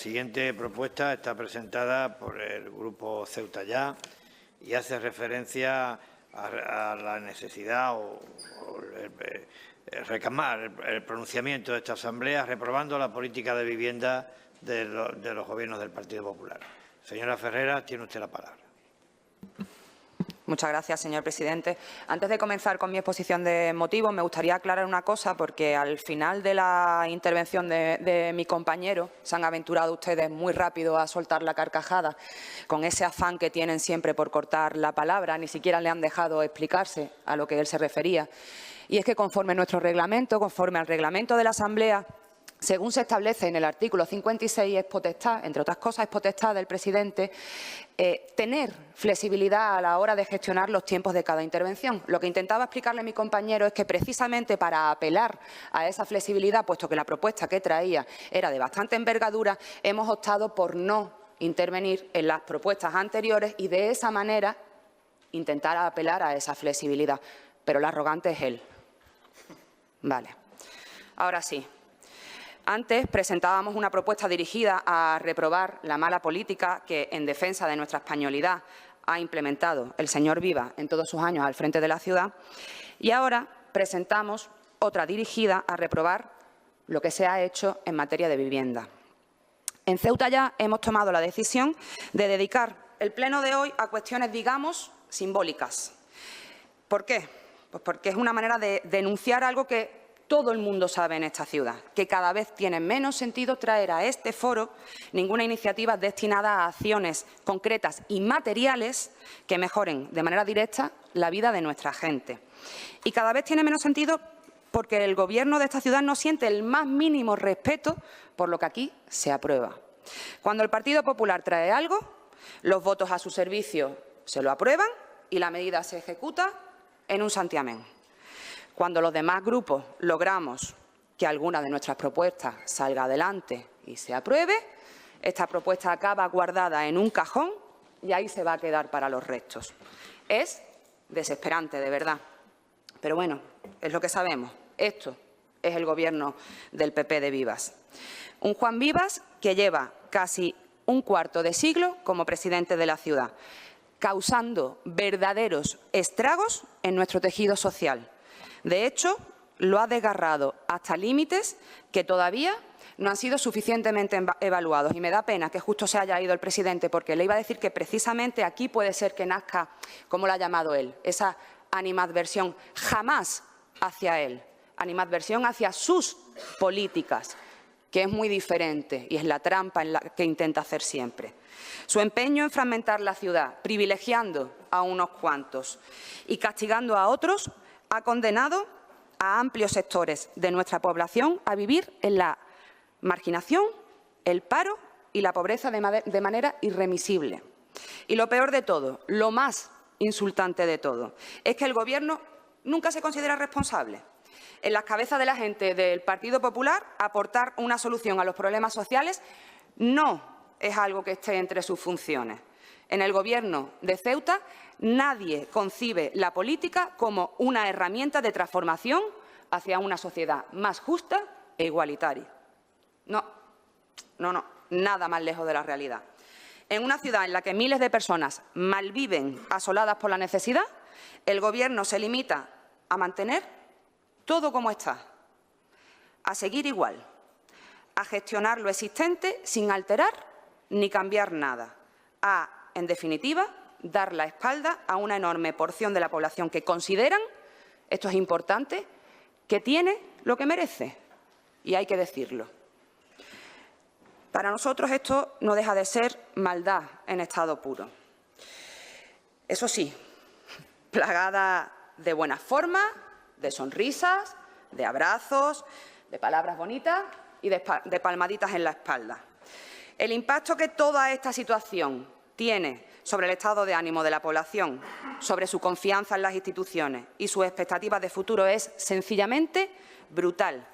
siguiente propuesta está presentada por el Grupo Ceuta Ya y hace referencia a la necesidad reclamar el pronunciamiento de esta Asamblea reprobando la política de vivienda de los gobiernos del Partido Popular. Señora Ferreras, tiene usted la palabra. Muchas gracias, señor presidente. Antes de comenzar con mi exposición de motivos, me gustaría aclarar una cosa, porque al final de la intervención de mi compañero se han aventurado ustedes muy rápido a soltar la carcajada, con ese afán que tienen siempre por cortar la palabra. Ni siquiera le han dejado explicarse a lo que él se refería. Y es que conforme nuestro reglamento, conforme al reglamento de la Asamblea, según se establece en el artículo 56, es potestad, entre otras cosas, es potestad del presidente tener flexibilidad a la hora de gestionar los tiempos de cada intervención. Lo que intentaba explicarle a mi compañero es que precisamente para apelar a esa flexibilidad, puesto que la propuesta que traía era de bastante envergadura, hemos optado por no intervenir en las propuestas anteriores y de esa manera intentar apelar a esa flexibilidad. Pero el arrogante es él. Vale. Ahora sí. Antes presentábamos una propuesta dirigida a reprobar la mala política que, en defensa de nuestra españolidad, ha implementado el señor Viva en todos sus años al frente de la ciudad. Y ahora presentamos otra dirigida a reprobar lo que se ha hecho en materia de vivienda. En Ceuta Ya hemos tomado la decisión de dedicar el pleno de hoy a cuestiones, digamos, simbólicas. ¿Por qué? Pues porque es una manera de denunciar algo que todo el mundo sabe en esta ciudad, que cada vez tiene menos sentido traer a este foro ninguna iniciativa destinada a acciones concretas y materiales que mejoren de manera directa la vida de nuestra gente. Y cada vez tiene menos sentido porque el Gobierno de esta ciudad no siente el más mínimo respeto por lo que aquí se aprueba. Cuando el Partido Popular trae algo, los votos a su servicio se lo aprueban y la medida se ejecuta en un santiamén. Cuando los demás grupos logramos que alguna de nuestras propuestas salga adelante y se apruebe, esta propuesta acaba guardada en un cajón y ahí se va a quedar para los restos. Es desesperante, de verdad. Pero bueno, es lo que sabemos. Esto es el Gobierno del PP de Vivas. Un Juan Vivas que lleva casi un cuarto de siglo como presidente de la ciudad, causando verdaderos estragos en nuestro tejido social. De hecho, lo ha desgarrado hasta límites que todavía no han sido suficientemente evaluados. Y me da pena que justo se haya ido el presidente, porque le iba a decir que precisamente aquí puede ser que nazca, como lo ha llamado él, esa animadversión, jamás hacia él, animadversión hacia sus políticas, que es muy diferente y es la trampa en la que intenta hacer siempre. Su empeño en fragmentar la ciudad, privilegiando a unos cuantos y castigando a otros, ha condenado a amplios sectores de nuestra población a vivir en la marginación, el paro y la pobreza de manera irremisible. Y lo peor de todo, lo más insultante de todo, es que el Gobierno nunca se considera responsable. En las cabezas de la gente del Partido Popular, aportar una solución a los problemas sociales no es algo que esté entre sus funciones. En el Gobierno de Ceuta nadie concibe la política como una herramienta de transformación hacia una sociedad más justa e igualitaria. No, nada más lejos de la realidad. En una ciudad en la que miles de personas malviven asoladas por la necesidad, el Gobierno se limita a mantener todo como está, a seguir igual, a gestionar lo existente sin alterar ni cambiar nada, en definitiva, dar la espalda a una enorme porción de la población que consideran, esto es importante, que tiene lo que merece. Y hay que decirlo. Para nosotros esto no deja de ser maldad en estado puro. Eso sí, plagada de buenas formas, de sonrisas, de abrazos, de palabras bonitas y de palmaditas en la espalda. El impacto que toda esta situación tiene sobre el estado de ánimo de la población, sobre su confianza en las instituciones y sus expectativas de futuro es sencillamente brutal.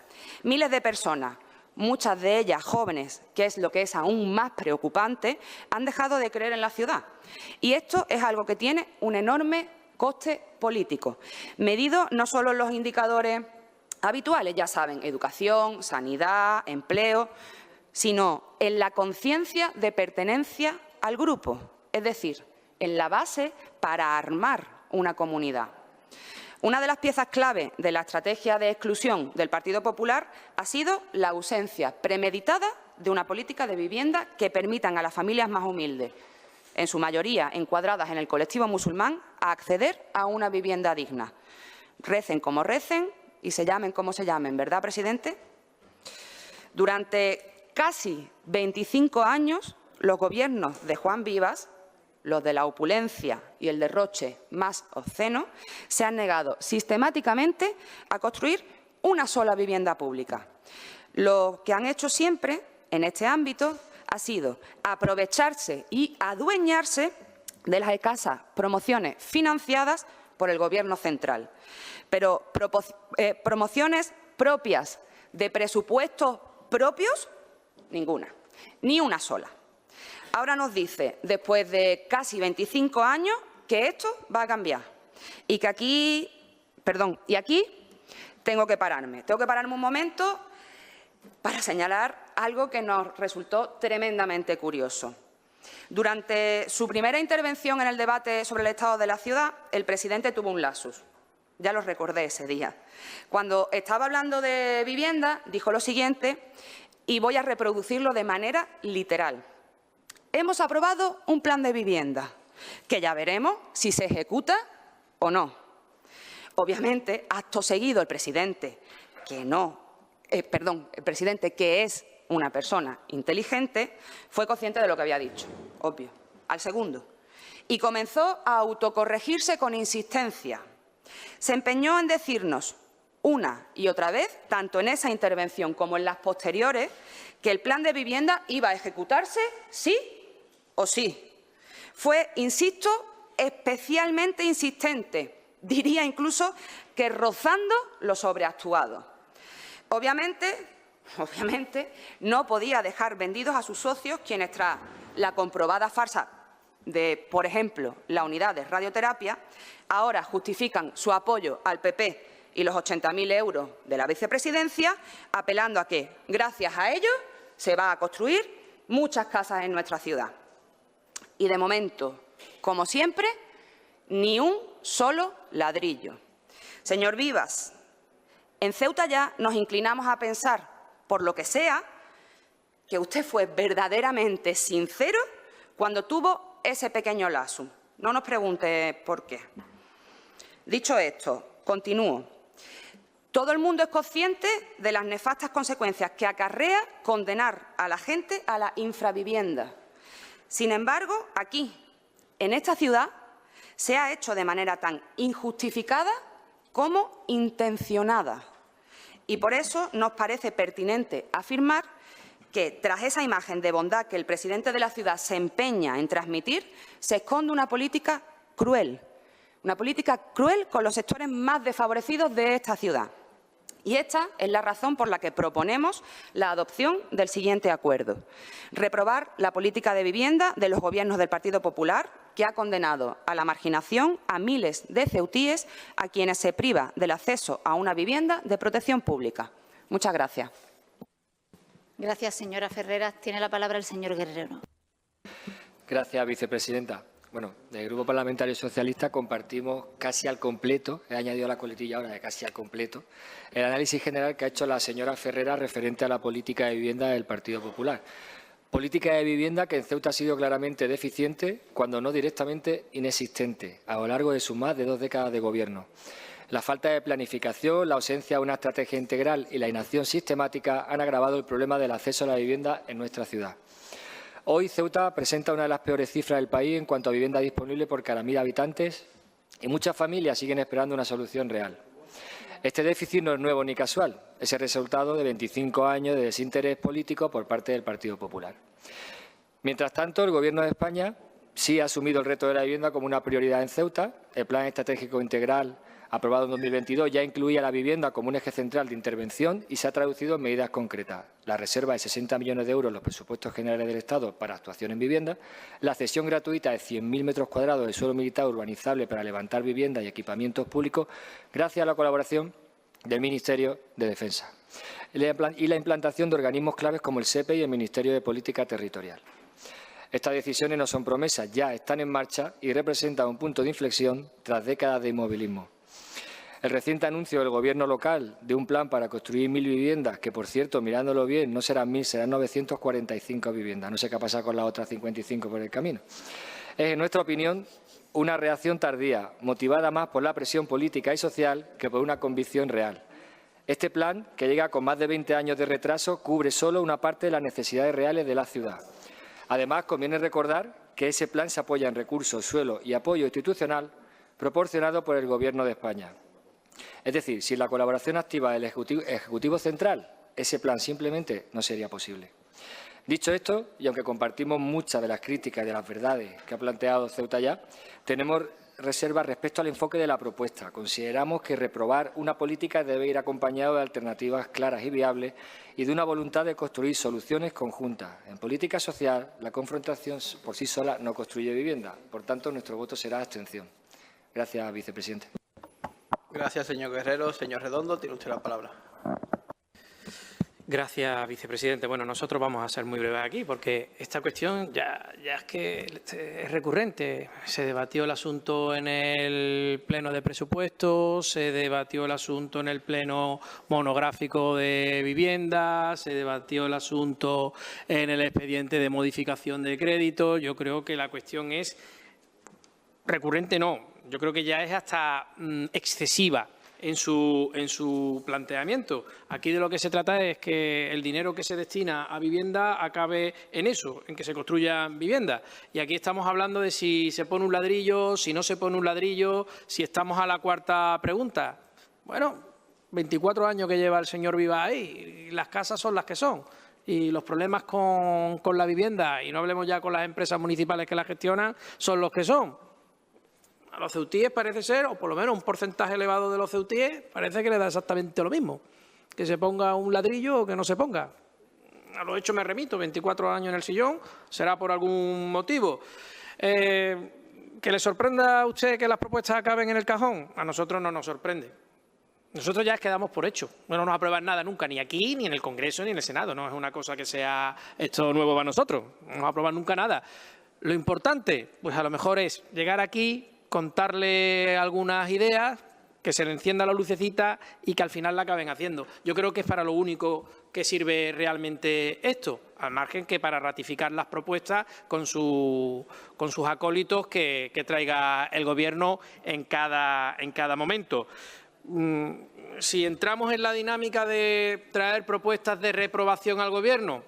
Miles de personas, muchas de ellas jóvenes, que es lo que es aún más preocupante, han dejado de creer en la ciudad. Y esto es algo que tiene un enorme coste político, medido no solo en los indicadores habituales, ya saben, educación, sanidad, empleo, sino en la conciencia de pertenencia al grupo, es decir, en la base para armar una comunidad. Una de las piezas clave de la estrategia de exclusión del Partido Popular ha sido la ausencia premeditada de una política de vivienda que permitan a las familias más humildes, en su mayoría encuadradas en el colectivo musulmán, a acceder a una vivienda digna. Recen como recen y se llamen como se llamen, ¿verdad, presidente? Durante casi 25 años, los gobiernos de Juan Vivas, los de la opulencia y el derroche más obsceno, se han negado sistemáticamente a construir una sola vivienda pública. Lo que han hecho siempre en este ámbito ha sido aprovecharse y adueñarse de las escasas promociones financiadas por el Gobierno central. Pero promociones propias de presupuestos propios, ninguna, ni una sola. Ahora nos dice, después de casi 25 años, que esto va a cambiar y que aquí tengo que pararme un momento para señalar algo que nos resultó tremendamente curioso. Durante su primera intervención en el debate sobre el estado de la ciudad, el presidente tuvo un lapsus. Ya lo recordé ese día. Cuando estaba hablando de vivienda, dijo lo siguiente, y voy a reproducirlo de manera literal. Hemos aprobado un plan de vivienda, que ya veremos si se ejecuta o no. Obviamente, acto seguido, el presidente, que es una persona inteligente, fue consciente de lo que había dicho, obvio, al segundo, y comenzó a autocorregirse con insistencia. Se empeñó en decirnos una y otra vez, tanto en esa intervención como en las posteriores, que el plan de vivienda iba a ejecutarse sí o sí. Fue, insisto, especialmente insistente, diría incluso que rozando lo sobreactuado. Obviamente, no podía dejar vendidos a sus socios, quienes tras la comprobada farsa de, por ejemplo, la unidad de radioterapia, ahora justifican su apoyo al PP y los 80.000 euros de la vicepresidencia, apelando a que, gracias a ellos, se va a construir muchas casas en nuestra ciudad. Y de momento, como siempre, ni un solo ladrillo. Señor Vivas, en Ceuta ya nos inclinamos a pensar, por lo que sea, que usted fue verdaderamente sincero cuando tuvo ese pequeño lapsus. No nos pregunte por qué. Dicho esto, continúo. Todo el mundo es consciente de las nefastas consecuencias que acarrea condenar a la gente a la infravivienda. Sin embargo, aquí, en esta ciudad, se ha hecho de manera tan injustificada como intencionada. Y por eso nos parece pertinente afirmar que, tras esa imagen de bondad que el presidente de la ciudad se empeña en transmitir, se esconde una política cruel con los sectores más desfavorecidos de esta ciudad. Y esta es la razón por la que proponemos la adopción del siguiente acuerdo. Reprobar la política de vivienda de los gobiernos del Partido Popular, que ha condenado a la marginación a miles de ceutíes a quienes se priva del acceso a una vivienda de protección pública. Muchas gracias. Gracias, señora Ferreras. Tiene la palabra el señor Guerrero. Gracias, vicepresidenta. Bueno, del Grupo Parlamentario Socialista compartimos casi al completo, he añadido la coletilla ahora de casi al completo, el análisis general que ha hecho la señora Ferreras referente a la política de vivienda del Partido Popular. Política de vivienda que en Ceuta ha sido claramente deficiente, cuando no directamente inexistente, a lo largo de sus más de 2 décadas de gobierno. La falta de planificación, la ausencia de una estrategia integral y la inacción sistemática han agravado el problema del acceso a la vivienda en nuestra ciudad. Hoy Ceuta presenta una de las peores cifras del país en cuanto a vivienda disponible por cada 1.000 habitantes y muchas familias siguen esperando una solución real. Este déficit no es nuevo ni casual, es el resultado de 25 años de desinterés político por parte del Partido Popular. Mientras tanto, el Gobierno de España sí ha asumido el reto de la vivienda como una prioridad en Ceuta. El Plan Estratégico Integral aprobado en 2022 ya incluía la vivienda como un eje central de intervención y se ha traducido en medidas concretas. La reserva de 60 millones de euros en los presupuestos generales del Estado para actuación en vivienda, la cesión gratuita de 100.000 metros cuadrados de suelo militar urbanizable para levantar viviendas y equipamientos públicos, gracias a la colaboración del Ministerio de Defensa. y la implantación de organismos claves como el SEPE y el Ministerio de Política Territorial. Estas decisiones no son promesas, ya están en marcha y representan un punto de inflexión tras décadas de inmovilismo. El reciente anuncio del Gobierno local de un plan para construir 1.000 viviendas, que, por cierto, mirándolo bien, no serán 1.000, serán 945 viviendas. No sé qué ha pasado con las otras 55 por el camino. Es, en nuestra opinión, una reacción tardía, motivada más por la presión política y social que por una convicción real. Este plan, que llega con más de 20 años de retraso, cubre solo una parte de las necesidades reales de la ciudad. Además, conviene recordar que ese plan se apoya en recursos, suelo y apoyo institucional proporcionado por el Gobierno de España. Es decir, sin la colaboración activa del Ejecutivo Central, ese plan simplemente no sería posible. Dicho esto, y aunque compartimos muchas de las críticas y de las verdades que ha planteado Ceuta ya, tenemos reservas respecto al enfoque de la propuesta. Consideramos que reprobar una política debe ir acompañado de alternativas claras y viables y de una voluntad de construir soluciones conjuntas. En política social, la confrontación por sí sola no construye vivienda. Por tanto, nuestro voto será abstención. Gracias, vicepresidente. Gracias, señor Guerrero. Señor Redondo, tiene usted la palabra. Gracias, vicepresidente. Bueno, nosotros vamos a ser muy breves aquí porque esta cuestión ya es que es recurrente. Se debatió el asunto en el pleno de presupuestos, se debatió el asunto en el pleno monográfico de vivienda, se debatió el asunto en el expediente de modificación de crédito. Yo creo que la cuestión es recurrente, no. Yo creo que ya es hasta excesiva en su planteamiento. Aquí de lo que se trata es que el dinero que se destina a vivienda acabe en eso, en que se construyan viviendas. Y aquí estamos hablando de si se pone un ladrillo, si no se pone un ladrillo, si estamos a la cuarta pregunta. Bueno, 24 años que lleva el señor Viva ahí y las casas son las que son. Y los problemas con la vivienda, y no hablemos ya con las empresas municipales que la gestionan, son los que son. A los ceutíes parece ser, o por lo menos un porcentaje elevado de los ceutíes, parece que le da exactamente lo mismo. Que se ponga un ladrillo o que no se ponga. A los hechos me remito, 24 años en el sillón, será por algún motivo. ¿Que le sorprenda a usted que las propuestas acaben en el cajón? A nosotros no nos sorprende. Nosotros ya quedamos por hecho. No nos aprueban nada nunca, ni aquí, ni en el Congreso, ni en el Senado. No es una cosa que sea esto nuevo para nosotros. No nos aprueban nunca nada. Lo importante, pues a lo mejor es llegar aquí, contarle algunas ideas, que se le encienda la lucecita y que al final la acaben haciendo. Yo creo que es para lo único que sirve realmente esto, al margen que para ratificar las propuestas con sus acólitos que traiga el Gobierno en cada momento. Si entramos en la dinámica de traer propuestas de reprobación al Gobierno,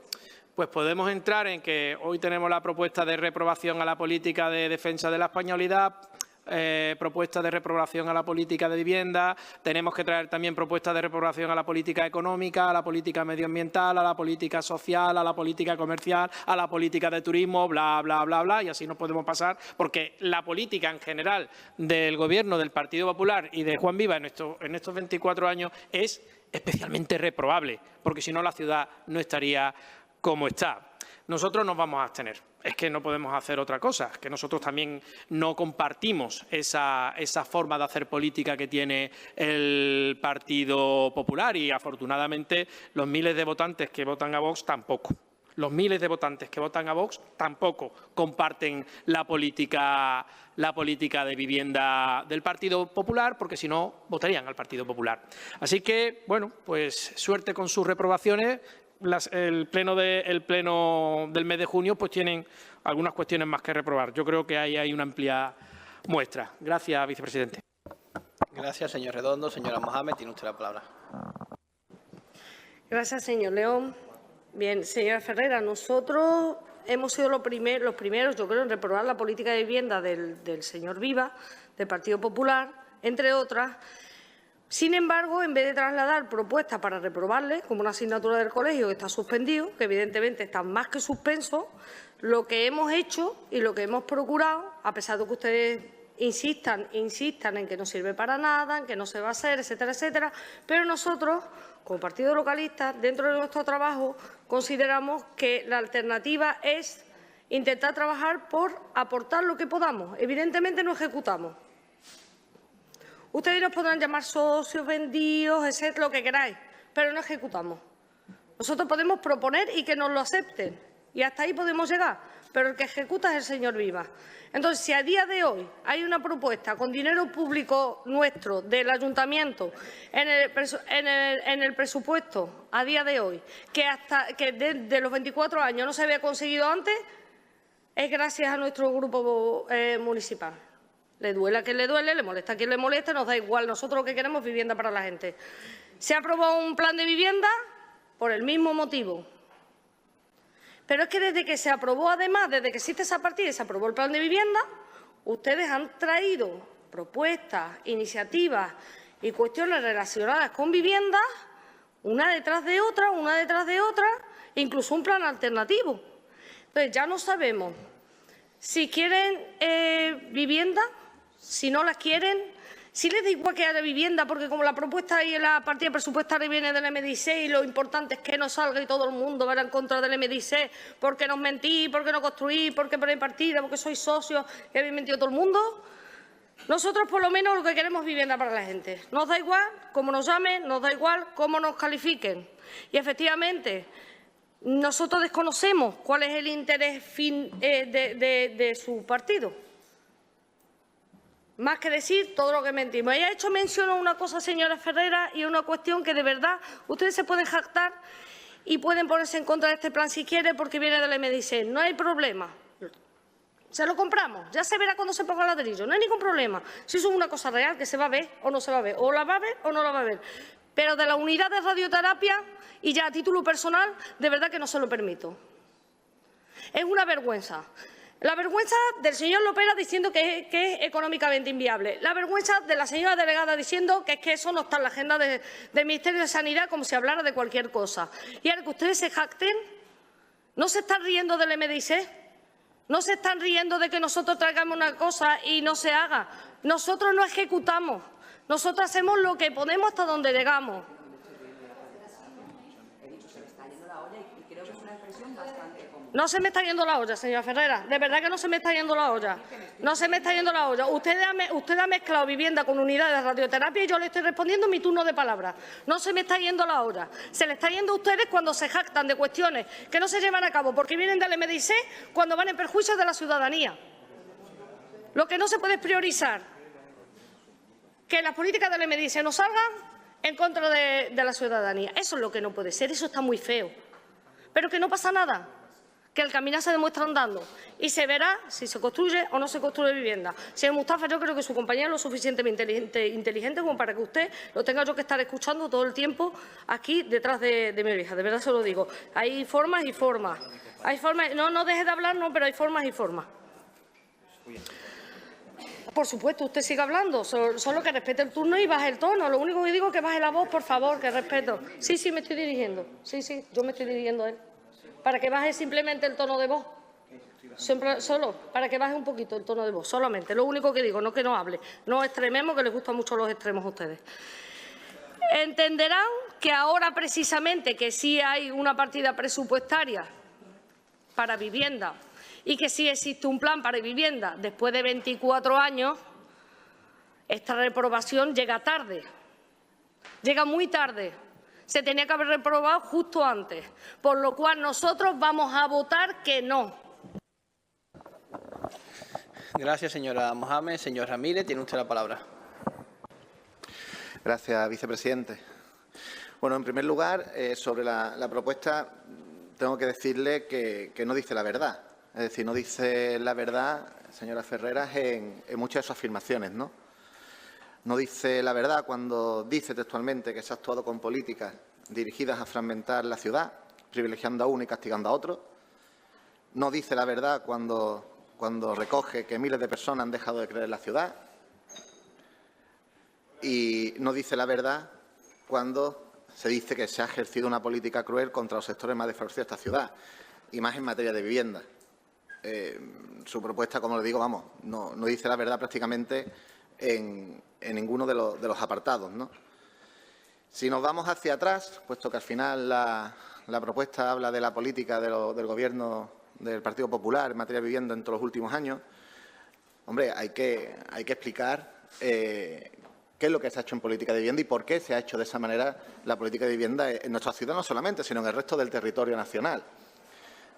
pues podemos entrar en que hoy tenemos la propuesta de reprobación a la política de defensa de la españolidad, propuestas de reprobación a la política de vivienda, tenemos que traer también propuestas de reprobación a la política económica, a la política medioambiental, a la política social, a la política comercial, a la política de turismo, bla, bla, bla, bla, y así nos podemos pasar, porque la política en general del Gobierno del Partido Popular y de Juan Viva en estos 24 años es especialmente reprobable, porque si no la ciudad no estaría como está. Nosotros nos vamos a abstener. Es que no podemos hacer otra cosa, que nosotros también no compartimos esa forma de hacer política que tiene el Partido Popular y, afortunadamente, los miles de votantes que votan a Vox tampoco. Los miles de votantes que votan a Vox tampoco comparten la política de vivienda del Partido Popular, porque si no, votarían al Partido Popular. Así que, bueno, pues suerte con sus reprobaciones. El pleno del mes de junio pues tienen algunas cuestiones más que reprobar. Yo creo que ahí hay una amplia muestra. Gracias, vicepresidente. Gracias, señor Redondo. Señora Mohamed, tiene usted la palabra. Gracias, señor León. Bien, señora Ferreira, nosotros hemos sido los primeros, yo creo, en reprobar la política de vivienda del señor Viva, del Partido Popular, entre otras. Sin embargo, en vez de trasladar propuestas para reprobarle, como una asignatura del colegio que está suspendido, que evidentemente está más que suspenso, lo que hemos hecho y lo que hemos procurado, a pesar de que ustedes insistan en que no sirve para nada, en que no se va a hacer, etcétera, etcétera, pero nosotros, como partido localista, dentro de nuestro trabajo, consideramos que la alternativa es intentar trabajar por aportar lo que podamos. Evidentemente no ejecutamos. Ustedes nos podrán llamar socios, vendidos, etcétera, lo que queráis, pero no ejecutamos. Nosotros podemos proponer y que nos lo acepten, y hasta ahí podemos llegar, pero el que ejecuta es el señor Viva. Entonces, si a día de hoy hay una propuesta con dinero público nuestro del Ayuntamiento en el presupuesto a día de hoy, que de los 24 años no se había conseguido antes, es gracias a nuestro grupo municipal. Le duele a quien le duele, le molesta a quien le molesta, nos da igual. Nosotros lo que queremos es vivienda para la gente. Se ha aprobado un plan de vivienda por el mismo motivo. Pero es que desde que se aprobó, además, desde que existe esa partida y se aprobó el plan de vivienda, ustedes han traído propuestas, iniciativas y cuestiones relacionadas con vivienda, una detrás de otra, incluso un plan alternativo. Entonces, ya no sabemos si quieren vivienda, si no las quieren, si les da igual que haya vivienda, porque como la propuesta y la partida presupuestaria viene del MDIC y lo importante es que no salga y todo el mundo vaya en contra del MDIC, porque nos mentís, porque no construís, porque ponéis partida, porque sois socios, que habéis mentido todo el mundo. Nosotros, por lo menos, lo que queremos es vivienda para la gente. Nos da igual cómo nos llamen, nos da igual cómo nos califiquen. Y, efectivamente, nosotros desconocemos cuál es el interés de su partido. Más que decir todo lo que mentimos. Y ha hecho mención a una cosa, señora Ferreras, y a una cuestión que de verdad ustedes se pueden jactar y pueden ponerse en contra de este plan si quieren porque viene del MDIC. No hay problema. Se lo compramos. Ya se verá cuando se ponga el ladrillo. No hay ningún problema. Si eso es una cosa real que se va a ver o no se va a ver. O la va a ver o no la va a ver. Pero de la unidad de radioterapia, y ya a título personal, de verdad que no se lo permito. Es una vergüenza. La vergüenza del señor Lopera diciendo que es económicamente inviable. La vergüenza de la señora delegada diciendo que es que eso no está en la agenda del Ministerio de Sanidad, como si hablara de cualquier cosa. Y ahora que ustedes se jacten, ¿no se están riendo del MDIC? ¿No se están riendo de que nosotros traigamos una cosa y no se haga? Nosotros no ejecutamos. Nosotros hacemos lo que podemos hasta donde llegamos. No se me está yendo la olla, señora Ferreras. De verdad que no se me está yendo la olla. No se me está yendo la olla. Usted ha mezclado vivienda con unidades de radioterapia y yo le estoy respondiendo en mi turno de palabra. No se me está yendo la olla. Se le está yendo a ustedes cuando se jactan de cuestiones que no se llevan a cabo porque vienen del MDIC, cuando van en perjuicio de la ciudadanía. Lo que no se puede es priorizar que las políticas del MDIC no salgan en contra de la ciudadanía. Eso es lo que no puede ser. Eso está muy feo. Pero que no pasa nada. Que el caminar se demuestra andando y se verá si se construye o no se construye vivienda. Señor Mustafa, yo creo que su compañero es lo suficientemente inteligente como para que usted lo tenga yo que estar escuchando todo el tiempo aquí detrás de mi oreja. De verdad se lo digo. Hay formas y formas. Hay formas. No deje de hablar, no, pero hay formas y formas. Por supuesto, usted sigue hablando, solo que respete el turno y baje el tono. Lo único que digo es que baje la voz, por favor, que respeto. Sí, me estoy dirigiendo. Sí, yo me estoy dirigiendo a él. Para que baje simplemente el tono de voz. Solo, para que baje un poquito el tono de voz, solamente. Lo único que digo, no que no hable. No extrememos, que les gustan mucho los extremos a ustedes. Entenderán que ahora precisamente que sí hay una partida presupuestaria para vivienda y que sí existe un plan para vivienda después de 24 años, esta reprobación llega tarde. Llega muy tarde. Se tenía que haber reprobado justo antes, por lo cual nosotros vamos a votar que no. Gracias, señora Mohamed. Señor Ramírez, tiene usted la palabra. Gracias, vicepresidente. Bueno, en primer lugar, sobre la propuesta, tengo que decirle que no dice la verdad. Es decir, no dice la verdad, señora Ferreras, en muchas de sus afirmaciones, ¿no? No dice la verdad cuando dice textualmente que se ha actuado con políticas dirigidas a fragmentar la ciudad, privilegiando a uno y castigando a otro. No dice la verdad cuando recoge que miles de personas han dejado de creer en la ciudad. Y no dice la verdad cuando se dice que se ha ejercido una política cruel contra los sectores más desfavorecidos de esta ciudad, y más en materia de vivienda. Su propuesta, como le digo, no dice la verdad prácticamente en ninguno de los apartados, ¿no? Si nos vamos hacia atrás, puesto que al final la propuesta habla de la política del Gobierno del Partido Popular en materia de vivienda en todos los últimos años, hombre, hay que explicar qué es lo que se ha hecho en política de vivienda y por qué se ha hecho de esa manera la política de vivienda en nuestra ciudad, no solamente, sino en el resto del territorio nacional.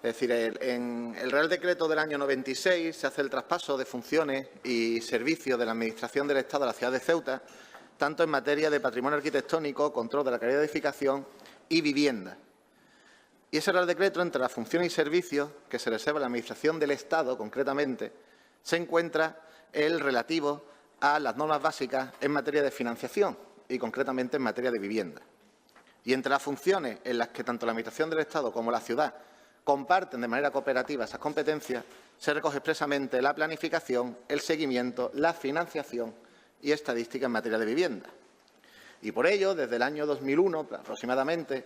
Es decir, en el Real Decreto del año 96 se hace el traspaso de funciones y servicios de la Administración del Estado a la ciudad de Ceuta, tanto en materia de patrimonio arquitectónico, control de la calidad de edificación y vivienda. Y ese Real Decreto, entre las funciones y servicios que se reserva a la Administración del Estado, concretamente, se encuentra el relativo a las normas básicas en materia de financiación y, concretamente, en materia de vivienda. Y entre las funciones en las que tanto la Administración del Estado como la ciudad comparten de manera cooperativa esas competencias, se recoge expresamente la planificación, el seguimiento, la financiación y estadística en materia de vivienda. Y por ello, desde el año 2001 aproximadamente,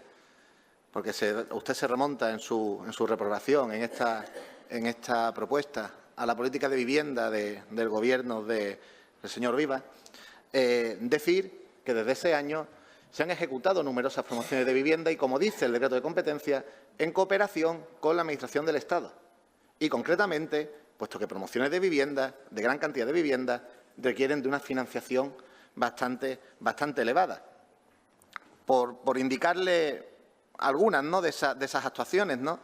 porque usted se remonta en su reprobación en esta propuesta a la política de vivienda del Gobierno del señor Viva, decir que desde ese año se han ejecutado numerosas promociones de vivienda y, como dice el decreto de competencia, en cooperación con la Administración del Estado. Y, concretamente, puesto que promociones de vivienda, de gran cantidad de viviendas, requieren de una financiación bastante elevada. Por indicarle algunas, ¿no?, de esas actuaciones, ¿no?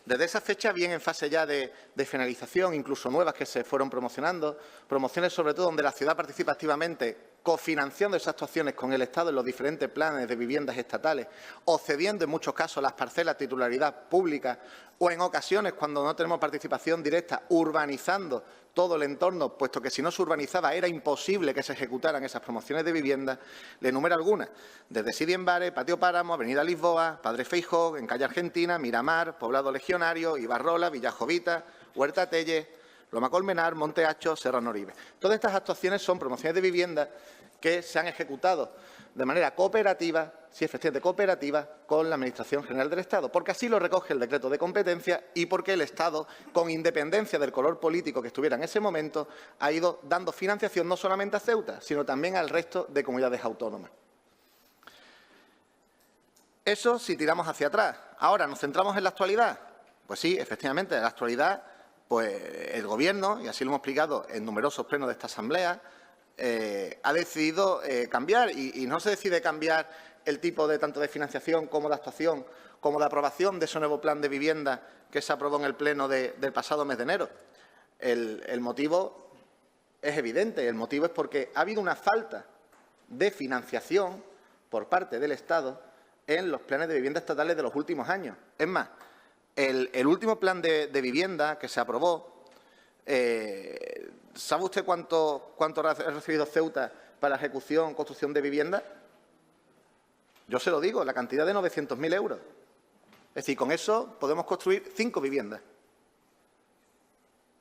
Desde esa fecha, bien en fase ya de finalización, incluso nuevas que se fueron promocionando, promociones sobre todo donde la ciudad participa activamente cofinanciando esas actuaciones con el Estado en los diferentes planes de viviendas estatales o cediendo en muchos casos las parcelas titularidad pública o en ocasiones, cuando no tenemos participación directa, urbanizando todo el entorno, puesto que si no se urbanizaba era imposible que se ejecutaran esas promociones de vivienda. Le enumero algunas, desde Sidi en Bares, Patio Páramo, Avenida Lisboa, Padre Feijó, en Calle Argentina, Miramar, Poblado Legionario, Ibarrola, Villajovita, Huerta Telles, Loma Colmenar, Monte Hacho, Serrano Oribe. Todas estas actuaciones son promociones de vivienda que se han ejecutado de manera cooperativa, sí, efectivamente cooperativa, con la Administración General del Estado, porque así lo recoge el decreto de competencia y porque el Estado, con independencia del color político que estuviera en ese momento, ha ido dando financiación no solamente a Ceuta, sino también al resto de comunidades autónomas. Eso si tiramos hacia atrás. Ahora, ¿nos centramos en la actualidad? Pues sí, efectivamente, en la actualidad, pues el Gobierno, y así lo hemos explicado en numerosos plenos de esta Asamblea, ha decidido cambiar y no se decide cambiar el tipo de tanto de financiación como de actuación, como de aprobación de ese nuevo plan de vivienda que se aprobó en el pleno del pasado mes de enero. El motivo es evidente, el motivo es porque ha habido una falta de financiación por parte del Estado en los planes de vivienda estatales de los últimos años. Es más, el último plan de vivienda que se aprobó, ¿sabe usted cuánto ha recibido Ceuta para ejecución, construcción de vivienda? Yo se lo digo, la cantidad de 900.000 euros. Es decir, con eso podemos construir 5 viviendas.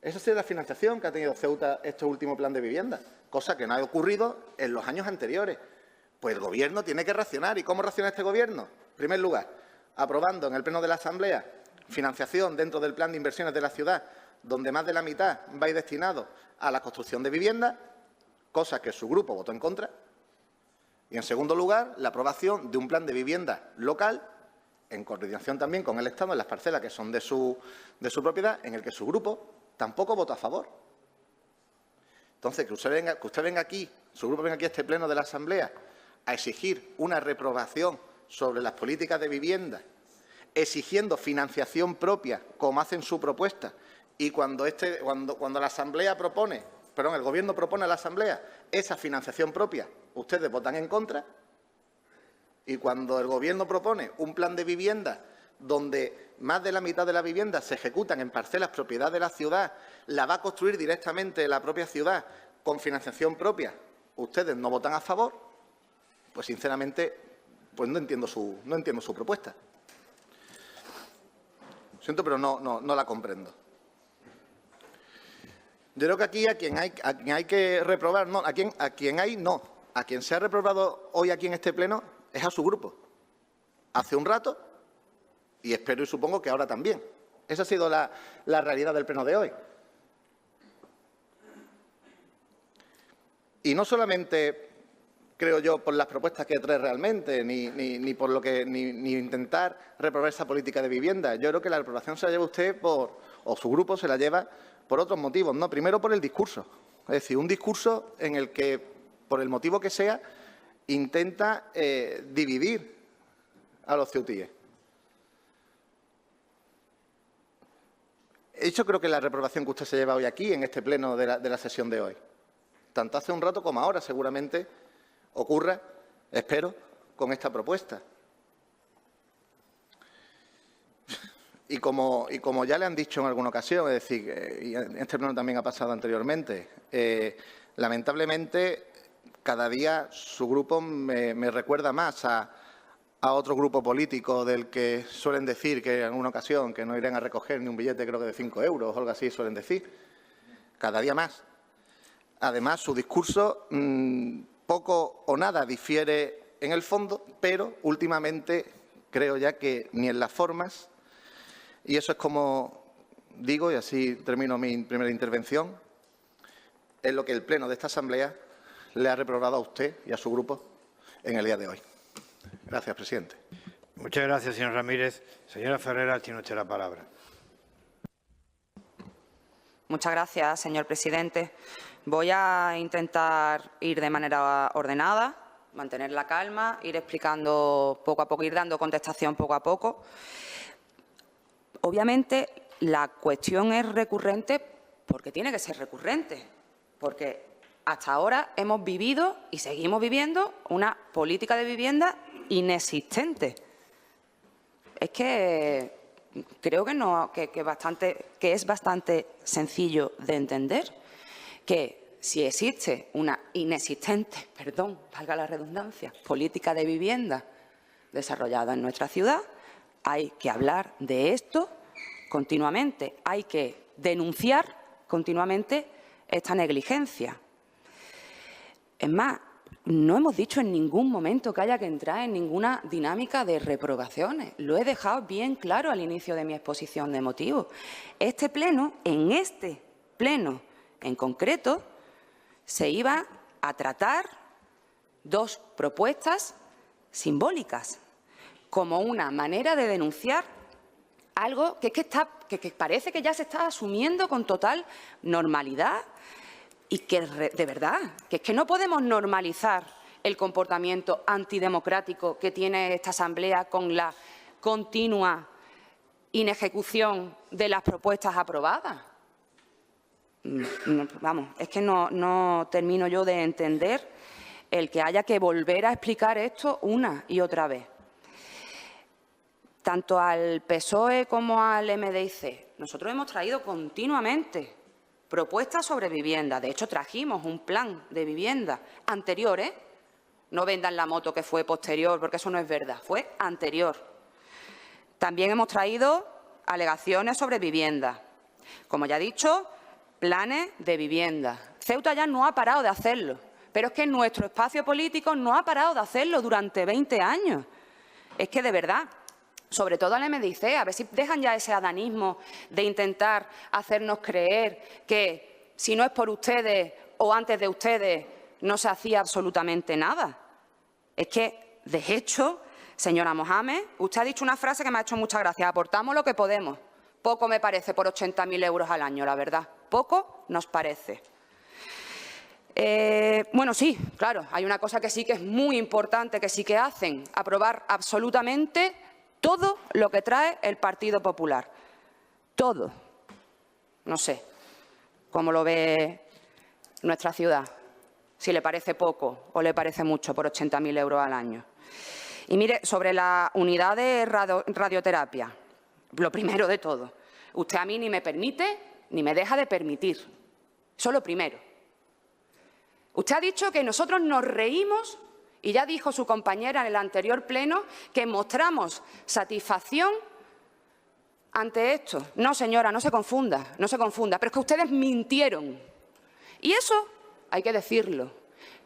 Esa es la financiación que ha tenido Ceuta este último plan de vivienda, cosa que no ha ocurrido en los años anteriores. Pues el Gobierno tiene que racionar. ¿Y cómo raciona este Gobierno? En primer lugar, aprobando en el pleno de la Asamblea financiación dentro del plan de inversiones de la ciudad, donde más de la mitad va a ir destinado a la construcción de viviendas, cosa que su grupo votó en contra. Y, en segundo lugar, la aprobación de un plan de vivienda local, en coordinación también con el Estado, en las parcelas que son de su propiedad, en el que su grupo tampoco votó a favor. Entonces, que usted venga aquí, su grupo venga aquí a este pleno de la Asamblea a exigir una reprobación sobre las políticas de vivienda, exigiendo financiación propia, como hacen su propuesta, y cuando la Asamblea propone, el Gobierno propone a la Asamblea esa financiación propia, ustedes votan en contra, y cuando el Gobierno propone un plan de vivienda donde más de la mitad de las viviendas se ejecutan en parcelas propiedad de la ciudad, la va a construir directamente la propia ciudad con financiación propia, ustedes no votan a favor, pues sinceramente pues no entiendo su propuesta. Lo siento, pero no la comprendo. Yo creo que aquí a quien hay que reprobar, no, a quien se ha reprobado hoy aquí en este pleno es a su grupo. Hace un rato, y espero y supongo que ahora también. Esa ha sido la realidad del pleno de hoy. Y no solamente, creo yo, por las propuestas que trae realmente, ni por lo que ni intentar reprobar esa política de vivienda. Yo creo que la reprobación se la lleva usted o su grupo se la lleva por otros motivos, ¿no? Primero, por el discurso. Es decir, un discurso en el que por el motivo que sea, intenta dividir a los ceutíes. Eso creo que es la reprobación que usted se lleva hoy aquí, en este pleno de la sesión de hoy. Tanto hace un rato como ahora, seguramente, ocurra, espero, con esta propuesta. Y como ya le han dicho en alguna ocasión, es decir, y en este pleno también ha pasado anteriormente, lamentablemente, cada día su grupo me recuerda más a otro grupo político del que suelen decir que en alguna ocasión que no irán a recoger ni un billete, creo que de 5 euros o algo así, suelen decir. Cada día más. Además, su discurso poco o nada difiere en el fondo, pero últimamente creo ya que ni en las formas, y eso es como digo, y así termino mi primera intervención, es lo que el Pleno de esta Asamblea le ha reprobado a usted y a su grupo en el día de hoy. Gracias, presidente. Muchas gracias, señor Ramírez. Señora Ferreras, tiene usted la palabra. Muchas gracias, señor presidente. Voy a intentar ir de manera ordenada, mantener la calma, ir explicando poco a poco, ir dando contestación poco a poco. Obviamente, la cuestión es recurrente porque tiene que ser recurrente, porque hasta ahora hemos vivido y seguimos viviendo una política de vivienda inexistente. Es que creo que es bastante sencillo de entender que si existe una inexistente, valga la redundancia, política de vivienda desarrollada en nuestra ciudad, hay que hablar de esto continuamente, hay que denunciar continuamente esta negligencia. Es más, no hemos dicho en ningún momento que haya que entrar en ninguna dinámica de reprobaciones. Lo he dejado bien claro al inicio de mi exposición de motivos. Este pleno en concreto, se iba a tratar dos propuestas simbólicas como una manera de denunciar algo que parece que ya se está asumiendo con total normalidad. Y que, de verdad, que es que no podemos normalizar el comportamiento antidemocrático que tiene esta Asamblea con la continua inejecución de las propuestas aprobadas. Vamos, es que no termino yo de entender el que haya que volver a explicar esto una y otra vez. Tanto al PSOE como al MDIC, nosotros hemos traído continuamente propuestas sobre vivienda. De hecho, trajimos un plan de vivienda anterior, No vendan la moto que fue posterior, porque eso no es verdad, fue anterior. También hemos traído alegaciones sobre vivienda. Como ya he dicho, planes de vivienda. Ceuta ya no ha parado de hacerlo, pero es que nuestro espacio político no ha parado de hacerlo durante 20 años. Es que, de verdad, sobre todo al MDIC, a ver si dejan ya ese adanismo de intentar hacernos creer que si no es por ustedes o antes de ustedes no se hacía absolutamente nada. Es que, de hecho, señora Mohamed, usted ha dicho una frase que me ha hecho mucha gracia. Aportamos lo que podemos. Poco me parece por 80.000 euros al año, la verdad. Poco nos parece. Bueno, sí, claro, hay una cosa que sí que es muy importante, que sí que hacen. Aprobar absolutamente todo lo que trae el Partido Popular. Todo. No sé cómo lo ve nuestra ciudad, si le parece poco o le parece mucho por 80.000 euros al año. Y mire, sobre la unidad de radioterapia, lo primero de todo, usted a mí ni me permite ni me deja de permitir. Eso es lo primero. Usted ha dicho que nosotros nos reímos, y ya dijo su compañera en el anterior pleno, que mostramos satisfacción ante esto. No, señora, no se confunda, pero es que ustedes mintieron. Y eso hay que decirlo,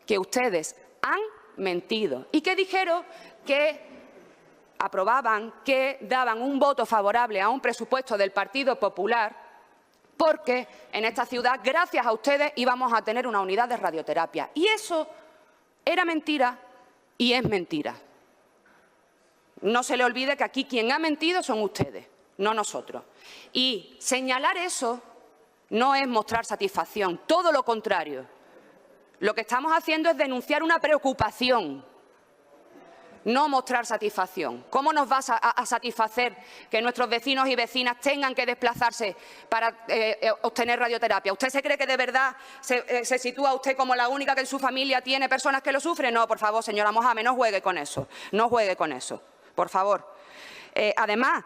que ustedes han mentido y que dijeron que aprobaban, que daban un voto favorable a un presupuesto del Partido Popular porque en esta ciudad, gracias a ustedes, íbamos a tener una unidad de radioterapia. Y eso era mentira y es mentira. No se le olvide que aquí quien ha mentido son ustedes, no nosotros. Y señalar eso no es mostrar satisfacción, todo lo contrario. Lo que estamos haciendo es denunciar una preocupación, no mostrar satisfacción. ¿Cómo nos va a satisfacer que nuestros vecinos y vecinas tengan que desplazarse para obtener radioterapia? ¿Usted se cree que de verdad se sitúa usted como la única que en su familia tiene personas que lo sufren? No, por favor, señora Mohamed, no juegue con eso. No juegue con eso, por favor. Además,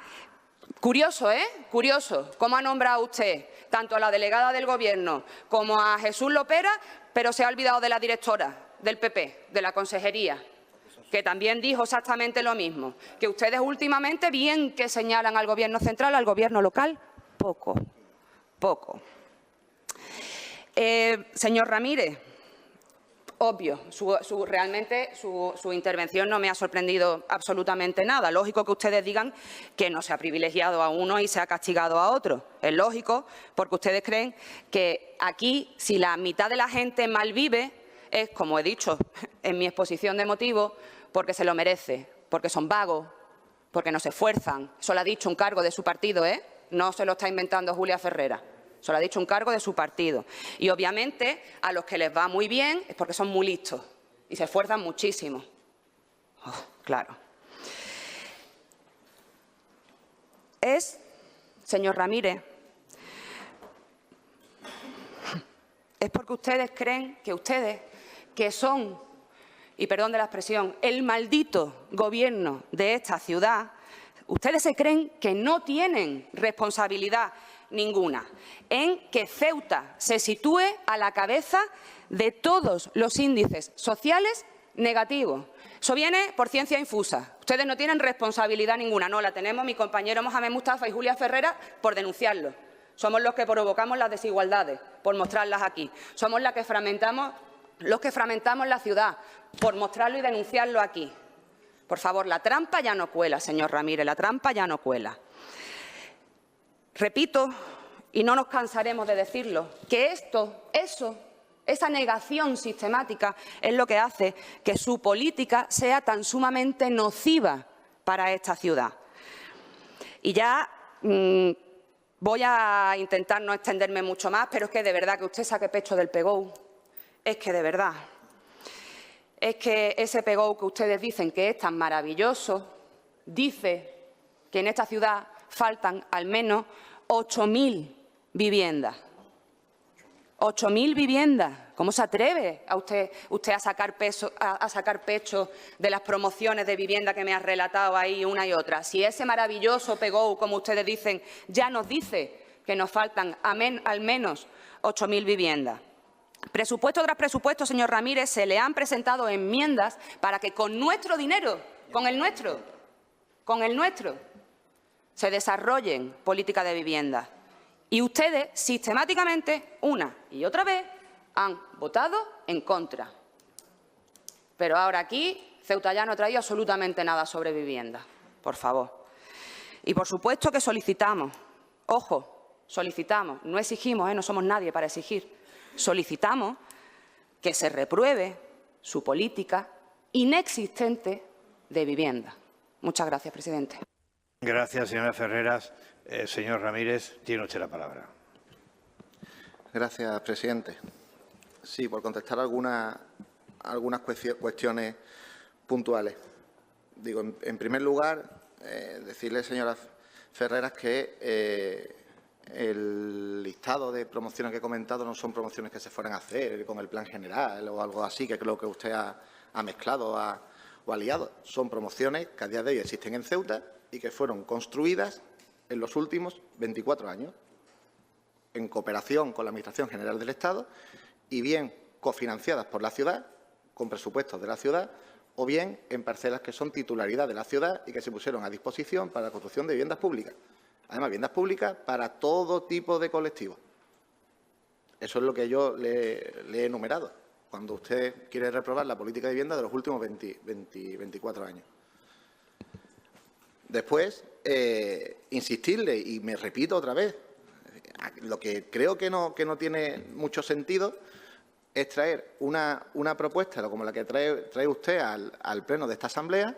curioso, Curioso cómo ha nombrado usted tanto a la delegada del Gobierno como a Jesús Lopera, pero se ha olvidado de la directora del PP, de la consejería, que también dijo exactamente lo mismo, que ustedes últimamente bien que señalan al Gobierno central, al Gobierno local, poco. Señor Ramírez, obvio, realmente su intervención no me ha sorprendido absolutamente nada. Lógico que ustedes digan que no se ha privilegiado a uno y se ha castigado a otro. Es lógico, porque ustedes creen que aquí, si la mitad de la gente malvive, es, como he dicho en mi exposición de motivos, porque se lo merece, porque son vagos, porque no se esfuerzan. Eso lo ha dicho un cargo de su partido, No se lo está inventando Julia Ferrera. Eso lo ha dicho un cargo de su partido. Y, obviamente, a los que les va muy bien es porque son muy listos y se esfuerzan muchísimo. Claro. Señor Ramírez, es porque ustedes creen que ustedes, que son, y perdón de la expresión, el maldito gobierno de esta ciudad, ustedes se creen que no tienen responsabilidad ninguna en que Ceuta se sitúe a la cabeza de todos los índices sociales negativos. Eso viene por ciencia infusa. Ustedes no tienen responsabilidad ninguna. No, la tenemos mi compañero Mohamed Mustafa y Julia Ferrera por denunciarlo. Somos los que provocamos las desigualdades, por mostrarlas aquí. Somos los que framentamos la ciudad, por mostrarlo y denunciarlo aquí. Por favor, la trampa ya no cuela, señor Ramírez, la trampa ya no cuela. Repito, y no nos cansaremos de decirlo, que esa negación sistemática es lo que hace que su política sea tan sumamente nociva para esta ciudad. Y ya voy a intentar no extenderme mucho más, pero es que de verdad que usted saque pecho del PEGOU. Es que de verdad, es que ese PEGOU que ustedes dicen que es tan maravilloso, dice que en esta ciudad faltan al menos 8.000 viviendas. 8.000 viviendas. ¿Cómo se atreve a usted a sacar pecho de las promociones de vivienda que me ha relatado ahí una y otra? Si ese maravilloso PEGOU, como ustedes dicen, ya nos dice que nos faltan al menos 8.000 viviendas. Presupuesto tras presupuesto, señor Ramírez, se le han presentado enmiendas para que con nuestro dinero, con el nuestro, se desarrollen políticas de vivienda. Y ustedes, sistemáticamente, una y otra vez, han votado en contra. Pero ahora aquí, Ceuta ya no ha traído absolutamente nada sobre vivienda. Por favor. Y por supuesto que solicitamos, ojo, solicitamos, no exigimos, no somos nadie para exigir, solicitamos que se repruebe su política inexistente de vivienda. Muchas gracias, presidente. Gracias, señora Ferreras. Señor Ramírez, tiene usted la palabra. Gracias, presidente. Sí, por contestar algunas cuestiones puntuales. Digo, en primer lugar, decirle, señora Ferreras, que el listado de promociones que he comentado no son promociones que se fueran a hacer con el plan general o algo así, que creo que usted ha mezclado o ha liado. Son promociones que a día de hoy existen en Ceuta y que fueron construidas en los últimos 24 años, en cooperación con la Administración General del Estado y bien cofinanciadas por la ciudad, con presupuestos de la ciudad, o bien en parcelas que son titularidad de la ciudad y que se pusieron a disposición para la construcción de viviendas públicas. Además, viviendas públicas para todo tipo de colectivos. Eso es lo que yo le he enumerado, cuando usted quiere reprobar la política de vivienda de los últimos 24 años. Después, insistirle, y me repito otra vez, lo que creo que no tiene mucho sentido es traer una propuesta como la que trae usted al Pleno de esta Asamblea,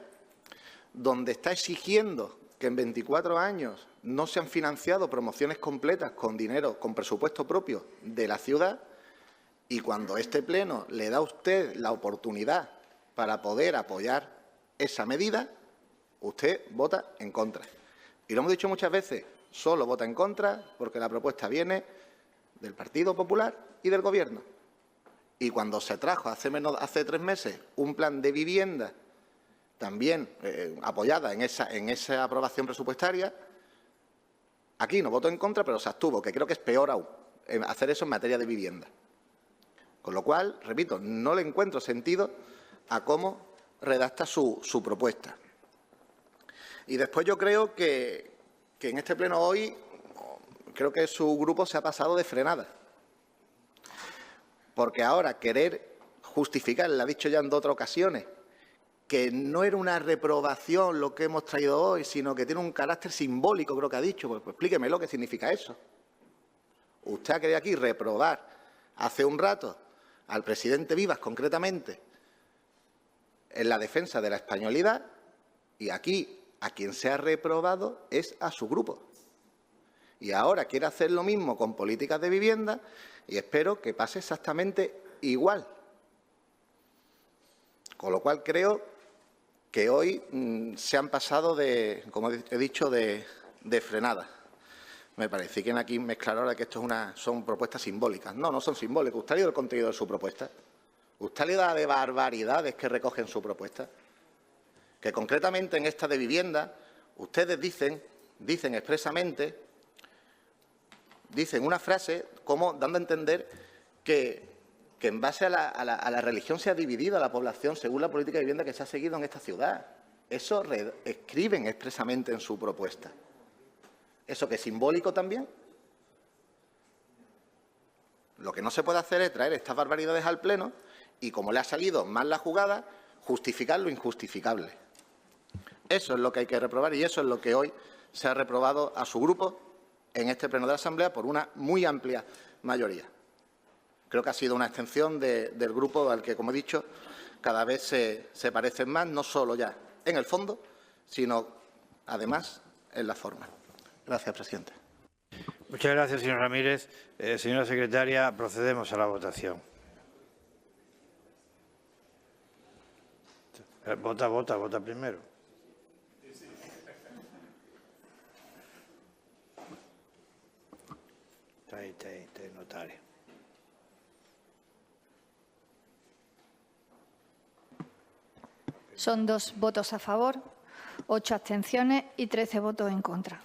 donde está exigiendo que en 24 años no se han financiado promociones completas con dinero, con presupuesto propio de la ciudad, Y cuando este Pleno le da a usted la oportunidad para poder apoyar esa medida, usted vota en contra. Y lo hemos dicho muchas veces, solo vota en contra porque la propuesta viene del Partido Popular y del Gobierno. Y cuando se trajo hace 3 meses un plan de vivienda también apoyada en esa aprobación presupuestaria, aquí no votó en contra, pero se abstuvo, que creo que es peor aún hacer eso en materia de vivienda. Con lo cual, repito, no le encuentro sentido a cómo redacta su propuesta. Y después yo creo que en este pleno hoy, creo que su grupo se ha pasado de frenada. Porque ahora querer justificar, le ha dicho ya en otras ocasiones, que no era una reprobación lo que hemos traído hoy, sino que tiene un carácter simbólico, creo que ha dicho. Pues explíquemelo qué significa eso. Usted ha querido aquí reprobar hace un rato al presidente Vivas, concretamente, en la defensa de la españolidad, y aquí a quien se ha reprobado es a su grupo. Y ahora quiere hacer lo mismo con políticas de vivienda y espero que pase exactamente igual. Con lo cual creo que hoy se han pasado como he dicho, de frenada. Me parece que aquí mezclar ahora que esto son propuestas simbólicas. No, no son simbólicas. Usted ha leído el contenido de su propuesta. Usted ha leído la de barbaridades que recoge en su propuesta. Que concretamente en esta de vivienda, ustedes dicen expresamente, dicen una frase como dando a entender que en base a la religión se ha dividido a la población según la política de vivienda que se ha seguido en esta ciudad. Eso escriben expresamente en su propuesta. ¿Eso que es simbólico también? Lo que no se puede hacer es traer estas barbaridades al Pleno y, como le ha salido mal la jugada, justificar lo injustificable. Eso es lo que hay que reprobar y eso es lo que hoy se ha reprobado a su grupo en este Pleno de la Asamblea por una muy amplia mayoría. Creo que ha sido una extensión del grupo al que, como he dicho, cada vez se parecen más, no solo ya en el fondo, sino además en la forma. Gracias, presidente. Muchas gracias, señor Ramírez. Señora secretaria, procedemos a la votación. Vota primero. Está ahí, notario. Son 2 votos a favor, 8 abstenciones y 13 votos en contra.